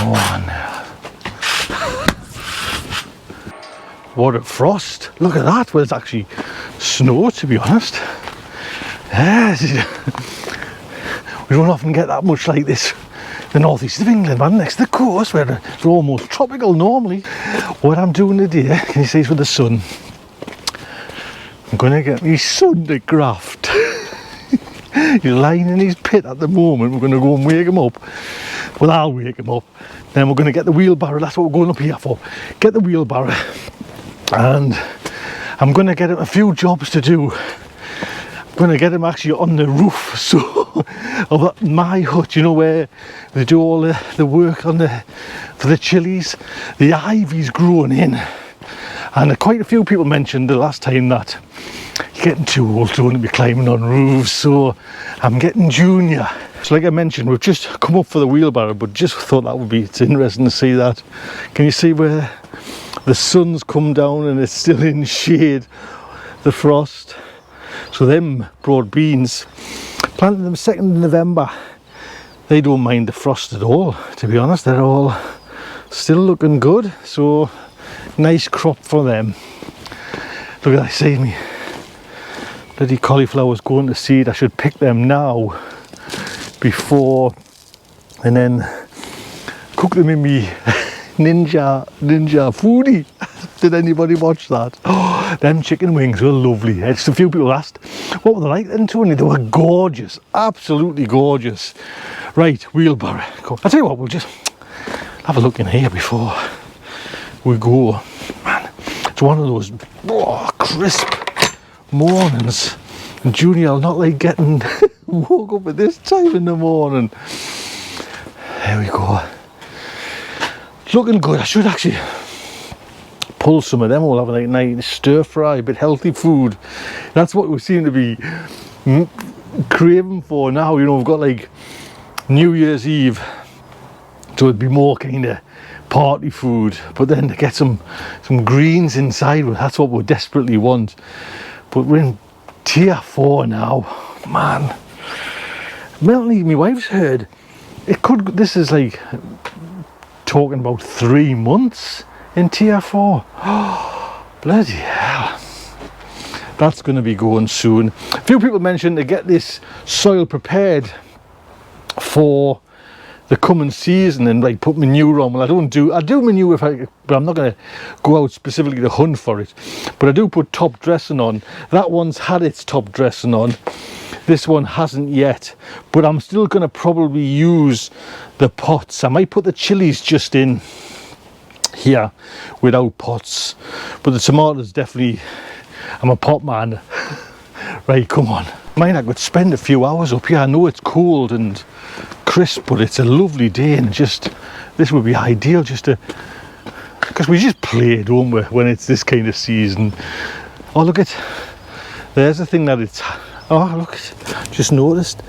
on. What a frost. Look at that. Well, it's actually snow, to be honest. Yes. We don't often get that much like this in the northeast of England, man, next to the coast where it's almost tropical normally. What I'm doing today, can you see, it's with the sun. I'm going to get my son to graft. He's lying in his pit at the moment. We're going to go and wake him up. Well, I'll wake him up. Then we're going to get the wheelbarrow. That's what we're going up here for. Get the wheelbarrow. And I'm going to get him a few jobs to do. I'm going to get him actually on the roof of my hut, you know, where they do all the work on for the chilies. The ivy's growing in. And quite a few people mentioned the last time that you're getting too old to want to be climbing on roofs, so I'm getting junior. So like I mentioned, we've just come up for the wheelbarrow, but just thought that would be, it's interesting to see that. Can you see where the sun's come down and it's still in shade, the frost? So them broad beans, planted them 2nd of November. They don't mind the frost at all, to be honest. They're all still looking good, so nice crop for them. Look at that, see me. Bloody cauliflower's going to seed. I should pick them now before, and then cook them in me ninja foodie. Did anybody watch that? Oh, them chicken wings were lovely. Just a few people asked, what were they like then, Tony? They were gorgeous, absolutely gorgeous. Right, wheelbarrow. I'll tell you what, we'll just have a look in here before we go. Man, it's one of those crisp mornings. And Junior, I'll not like getting woke up at this time in the morning. There we go. It's looking good. I should actually pull some of them. We'll have a nice stir fry, a bit healthy food. That's what we seem to be craving for now. You know, we've got like New Year's Eve, so it'd be more kind of party food, but then to get some greens inside, that's what we desperately want. But we're in tier 4 now, man. Melanie, my wife's heard it could, this is like talking about 3 months in tier 4. Oh, bloody hell. That's going to be going soon. A few people mentioned to get this soil prepared for the coming season and like put manure on. Well, I do manure but I'm not going to go out specifically to hunt for it. But I do put top dressing on. That one's had its top dressing on. This one hasn't yet, but I'm still going to probably use the pots. I might put the chilies just in here without pots, but the tomatoes definitely, I'm a pot man. Right, come on. Mind I could spend a few hours up here. I know it's cold and crisp, but it's a lovely day, and just this would be ideal just to, because we just play, don't we, when it's this kind of season. Oh, look at, there's the thing that it's, oh look, just noticed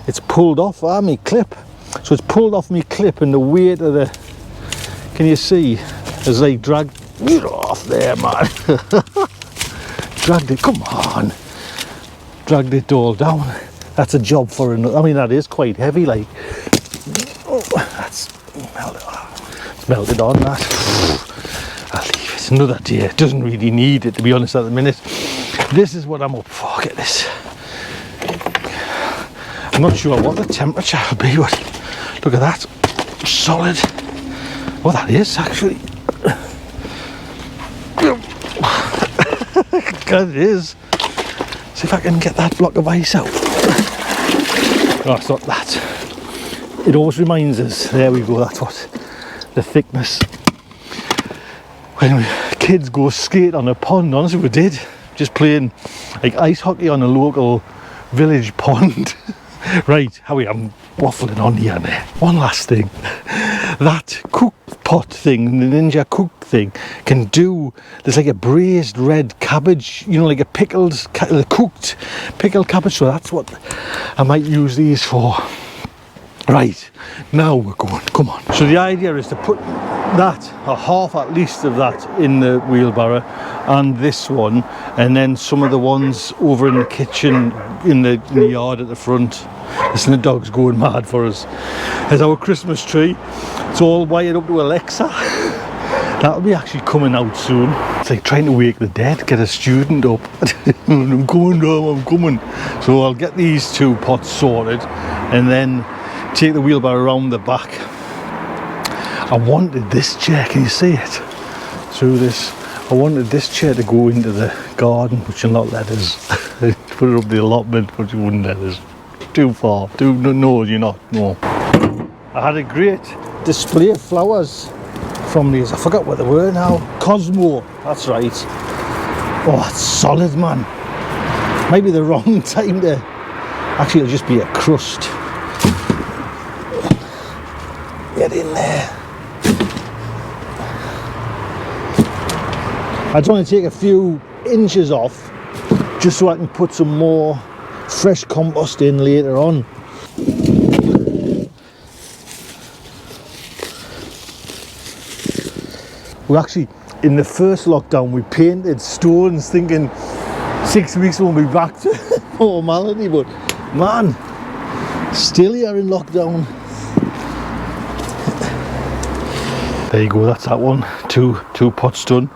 it's pulled off my clip. So it's pulled off my clip, and the weight of the, can you see, as they dragged it off there, man. Dragged it, come on, dragged it all down. That's a job for another. I mean, that is quite heavy, like, oh, that's melted, it's melted on that. I'll leave it another day. It doesn't really need it, to be honest, at the minute. This is what I'm up for. Get this. I'm not sure what the temperature will be, but look at that, solid. Well, that is actually. God, it is. See if I can get that block of ice out. Oh, it's not that. It always reminds us. There we go. That's what the thickness. When kids go skate on a pond, honestly, we did. Just playing like ice hockey on a local village pond. Right, Howie, I'm waffling on here now. One last thing. That cook pot thing, the Ninja Cook thing, can do, there's like a braised red cabbage, you know, like a cooked pickled cabbage, so that's what I might use these for. Right, now we're going, come on. So the idea is to put that, a half at least of that, in the wheelbarrow, and this one, and then some of the ones over in the kitchen, in the yard at the front. Listen, the dog's going mad for us. There's our Christmas tree. It's all wired up to Alexa. That'll be actually coming out soon. It's like trying to wake the dead, get a student up. I'm coming down, I'm coming. So I'll get these 2 pots sorted and then take the wheelbarrow around the back. I wanted this chair, can you see it? Through this. I wanted this chair to go into the garden, but you'll not let us. Put it up the allotment, but you wouldn't let us. Too far. No, you're not. No. I had a great display of flowers from these. I forgot what they were now. Cosmo. That's right. Oh, it's solid, man. Maybe the wrong time to. Actually, it'll just be a crust. Get in there. I just want to take a few inches off just so I can put some more fresh compost in later on. We actually, in the first lockdown, we painted stones thinking 6 weeks we'll be back to normality, but man, still here in lockdown. There you go, that's that one. Two pots done.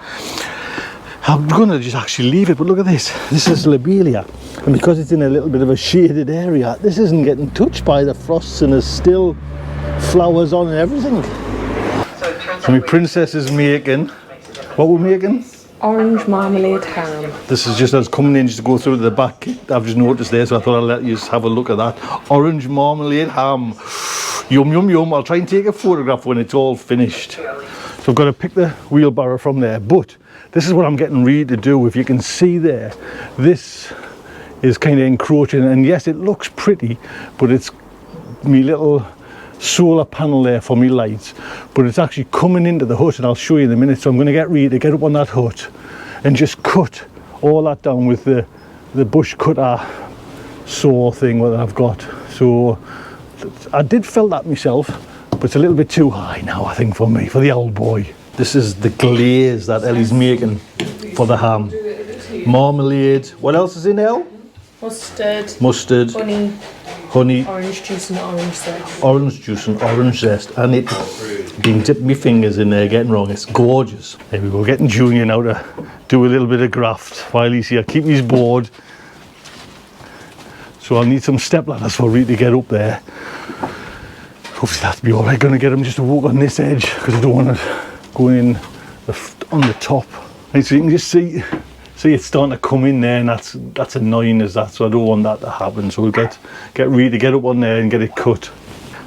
I'm gonna just actually leave it, but look at this. This is lobelia, and because it's in a little bit of a shaded area, this isn't getting touched by the frosts, and there's still flowers on and everything. So my princess is making, what we're making? Orange marmalade ham. This is just us coming in just to go through to the back. I've just noticed there, so I thought I'd let you just have a look at that. Orange marmalade ham. Yum, yum, yum. I'll try and take a photograph when it's all finished. So I've got to pick the wheelbarrow from there, but this is what I'm getting ready to do. If you can see there, this is kind of encroaching, and yes, it looks pretty, but it's me little solar panel there for me lights, but it's actually coming into the hut, and I'll show you in a minute. So I'm going to get ready to get up on that hut and just cut all that down with the bush cutter saw thing that I've got. So I did feel that myself, but it's a little bit too high now, I think, for me, for the old boy. This is the glaze that Ellie's making for the ham. Marmalade. What else is in there? Mustard. Honey. Orange juice and orange zest. Orange juice and orange zest. And it been dipping my fingers in there, getting wrong. It's gorgeous. There we go, getting Junior now to do a little bit of graft while he's here. Keep his board. So I'll need some step ladders for Reed to get up there. Hopefully that'll be alright. Gonna get him just to walk on this edge because I don't want it going in on the top. And so you can just see it's starting to come in there, and that's annoying as that, so I don't want that to happen. So we'll get ready to get up on there and get it cut.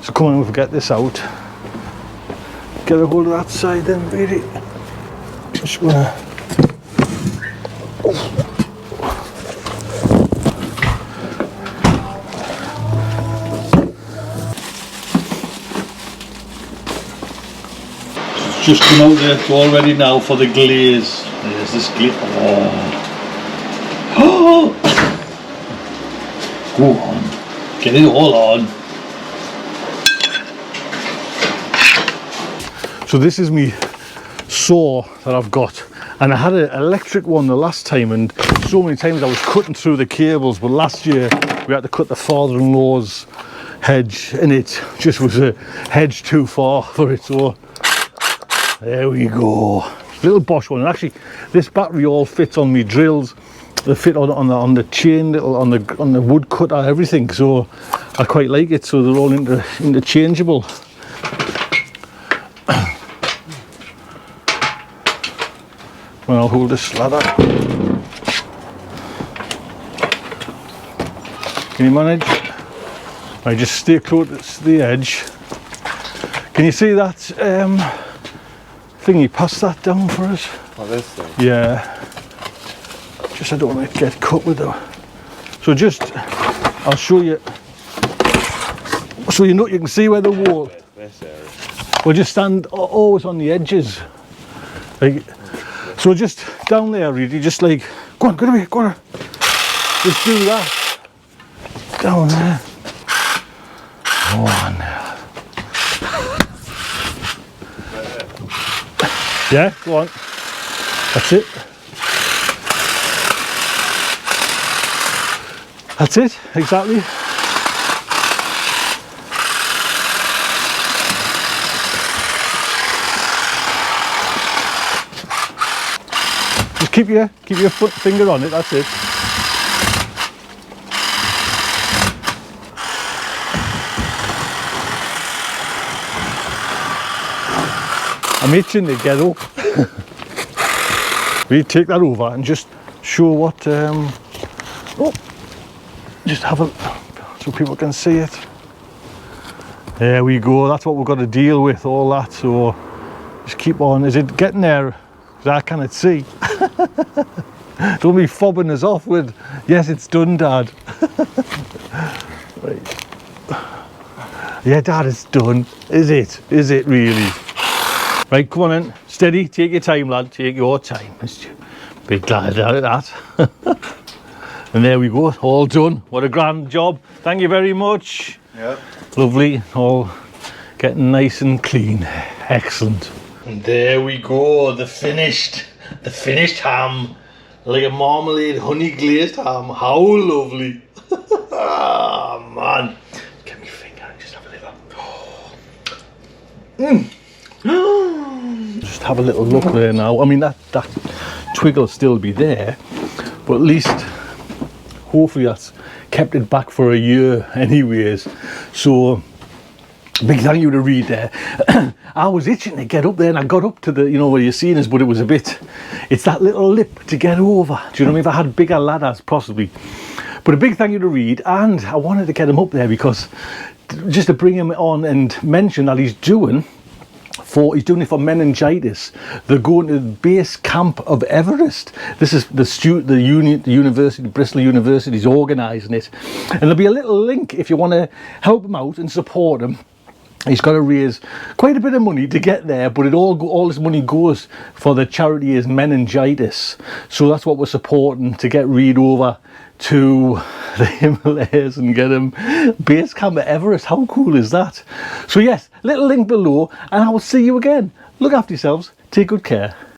So come on, we'll get this out. Get a hold of that side then, really. Just gonna. Just come out there, it's all ready now for the glaze. There's this glaze. Oh! Go on, get it all on. So this is me saw that I've got, and I had an electric one the last time, and so many times I was cutting through the cables, but last year we had to cut the father-in-law's hedge, and it just was a hedge too far for it, so there we go. Little Bosch one, and actually this battery all fits on me drills. They fit on the chain, little on the wood cutter, everything. So I quite like it. So they're all interchangeable. Well, I'll hold this ladder. Can you manage? Right, just stay close to the edge. Can you see that? Thingy, pass that down for us. Oh, this thing? Yeah. Just I don't want to get cut with it. So just, I'll show you. So you know, you can see where the wall. This area. We'll just stand always on the edges. Like, so just down there, really, just like, go on, get away, go on. Just do that. Down there. Go on there. Yeah, go on. That's it. That's it, exactly. keep your finger on it, that's it. I'm itching to get up. We take that over and just show what, just have a, so people can see it. There we go, that's what we've got to deal with, all that, so just keep on. Is it getting there? Because I cannot see. Don't be fobbing us off with, yes, it's done, Dad. Right. Yeah, Dad, it's done. Is it? Is it really? Right, come on in. Steady, take your time, lad, take your time. Be glad of that. And there we go, all done. What a grand job. Thank you very much. Yeah. Lovely, all getting nice and clean. Excellent. And there we go, the finished ham. Like a marmalade, honey glazed ham. How lovely. Ah, man. Get me finger and just have a little. Just have a little look there now. I mean, that twig will still be there, but at least hopefully that's kept it back for a year anyways. So big thank you to Reed there. I was itching to get up there and I got up to the, you know, where you're seeing us, but it was a bit, it's that little lip to get over. Do you know what I mean? If I had bigger ladders possibly. But a big thank you to Reed, and I wanted to get him up there because just to bring him on and mention that he's doing it for meningitis. They're going to the base camp of Everest. This is the university, Bristol University's organising it, and there'll be a little link if you want to help him out and support him. He's got to raise quite a bit of money to get there, but all this money goes for the charity is meningitis. So that's what we're supporting, to get Reed over to the Himalayas and get him base camp at Everest. How cool is that? So yes, little link below, and I will see you again. Look after yourselves, take good care.